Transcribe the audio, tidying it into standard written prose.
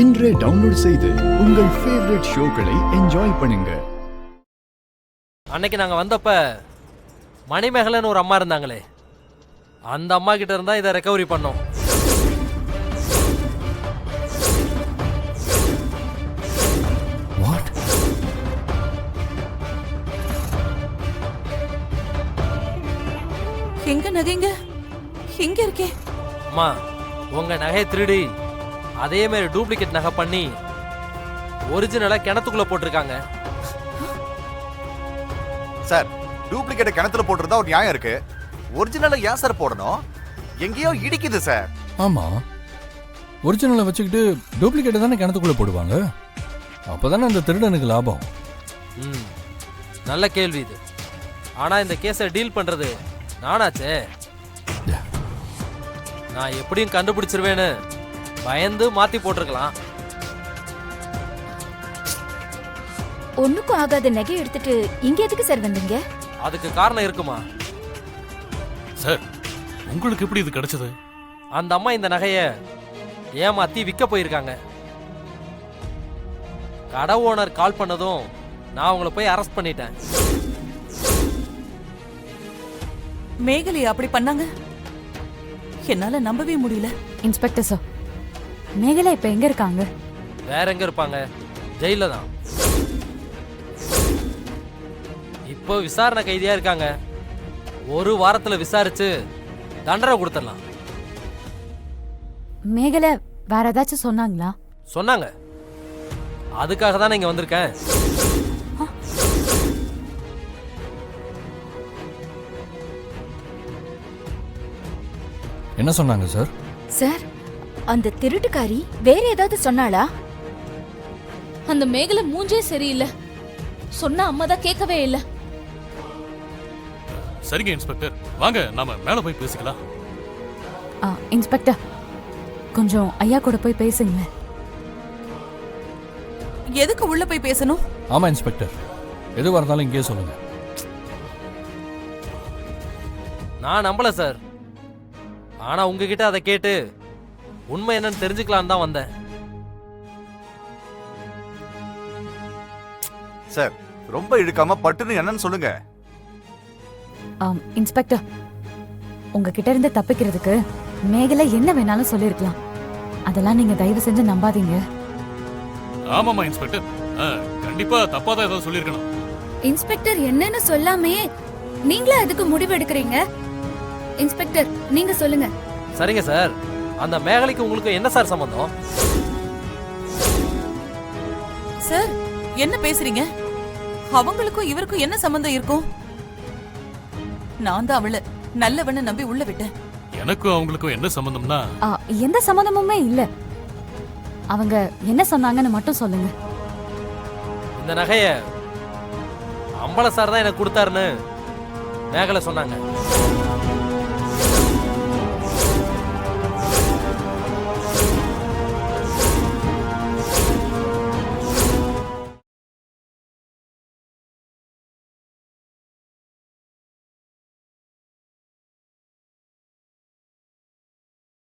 இன்றே டவுன்லோட் செய்து உங்கள் ஃபேவரட் ஷோக்களை என்ஜாய் பண்ணுங்க. அன்னைக்கு நாங்கள் வந்தப்ப மணிமேகலைன்னு ஒரு அம்மா இருந்தாங்களே, அந்த அம்மா கிட்ட இருந்தா இதை ரெக்கவரி பண்ணோம். வாட்? எங்க நகைங்க எங்க இருக்கே? அம்மா, உங்க நகையை திருடி அதே மாதிரி டூப்ளிகேட் நகை பண்ணி ஒரிஜினலா கிணத்துக்குள்ள போட்டிருக்காங்க. சார், டூப்ளிகேட் கிணத்துல போட்டுறதா ஒரு நியாயம் இருக்கு. ஒரிஜினலை ஏன் சார் போடணும்? எங்கேயோ இடிக்குது சார். ஆமா, ஒரிஜினலை வச்சுக்கிட்டு டூப்ளிகேட்டை தானே கிணத்துக்குள்ள போடுவாங்க. அப்பதானே அந்த திருடனுக்கு லாபம். நல்ல கேள்வி இது. ஆனா இந்த கேஸை டீல் பண்றது நானாச்சே. நான் எப்படியும் கண்டுபிடிச்சிருவேன்னு பயந்து மாத்தி போட்டிருக்கலாம். ஒண்ணுக்கும் ஆகாத நகை எடுத்துட்டு இங்க எதுக்கு சார் வந்தீங்க? அதுக்கு காரணம் இருக்குமா சார்? உங்களுக்கு எப்படி இது கிடைச்சது? அந்த அம்மா இந்த நகைய ஏமாத்தி விற்க போயிருக்காங்க. கடை ஓனர் கால் பண்ணதும் நான் அவங்கள போய் அரெஸ்ட் பண்ணிட்டேன். மேகலை அப்படி பண்ணாங்க? என்னால நம்பவே முடியல. இன்ஸ்பெக்டர் சார், மேகலா இப்ப எங்க இருக்காங்க? வேற எங்க இருப்பாங்க? ஜெயில தான். இப்போ விசாரணை கைதியா இருக்காங்க. ஒரு வாரத்துல விசாரிச்சு தண்டனை கொடுத்துடலாம். மேகலா வேற ஏதாச்சும் சொன்னாங்களா? சொன்னாங்க. அதுக்காக தான் இங்க வந்திருக்கேன். என்ன சொன்னாங்க சார்? சார், அந்த திருட்டுக்காரி வேற ஏதாவது சொன்னாளா? அந்த மேகலை மூஞ்சே சரியில்லை. சொன்ன அம்மா தான் கேட்கவே இல்லை. சரிங்க இன்ஸ்பெக்டர், வாங்க நாம மேல போய் பேசிக்கலாம். இன்ஸ்பெக்டர், கொஞ்சம் ஐயா கூட போய் பேசுங்களேன். எதுக்கு உள்ள போய் பேசணும்? ஆமா இன்ஸ்பெக்டர், எதுவாக இருந்தாலும் இங்கேயே சொல்லுங்க. நான் நம்பல சார். ஆனா உங்ககிட்ட அதை கேட்டு உண்மை என்னன்னு தெரிஞ்சுக்கலான்னு தான் வந்தேன். சார், ரொம்ப இழுக்காம பட்டுன்னு என்னன்னு சொல்லுங்க. இன்ஸ்பெக்டர், உங்ககிட்ட இருந்து தப்பிக்கிறதுக்கு மேகலை என்ன வேணாலும் சொல்லிருக்கலாம். அதெல்லாம் நீங்க தயவு செஞ்சு நம்பாதீங்க. ஆமாமா இன்ஸ்பெக்டர், கண்டிப்பா தப்பாதான் ஏதாவது சொல்லிருக்கணும். இன்ஸ்பெக்டர் என்னன்னு சொல்லாமே நீங்களா அதுக்கு முடிவு எடுக்கிறீங்க? இன்ஸ்பெக்டர், நீங்க சொல்லுங்க. சரிங்க சார், அந்த மேகலைக்கு உங்களுக்கு என்ன சார் சம்பந்தம்? சார், என்ன பேசுறீங்க? அவங்களுக்கும் இவருக்கும் என்ன சம்பந்தம் இருக்கும்? நான் தான் அவளை நல்லவன்னு நம்பி உள்ள விட்டேன். எனக்கும் அவங்களுக்கும் என்ன சம்பந்தம்னா? எந்த சம்பந்தமுமே இல்ல. அவங்க என்ன சொன்னாங்கன்னு மட்டும் சொல்லுங்க. இந்த நகைய அம்பல சார் தான் எனக்கு கொடுத்தாருன்னு மேகலை சொன்னாங்க.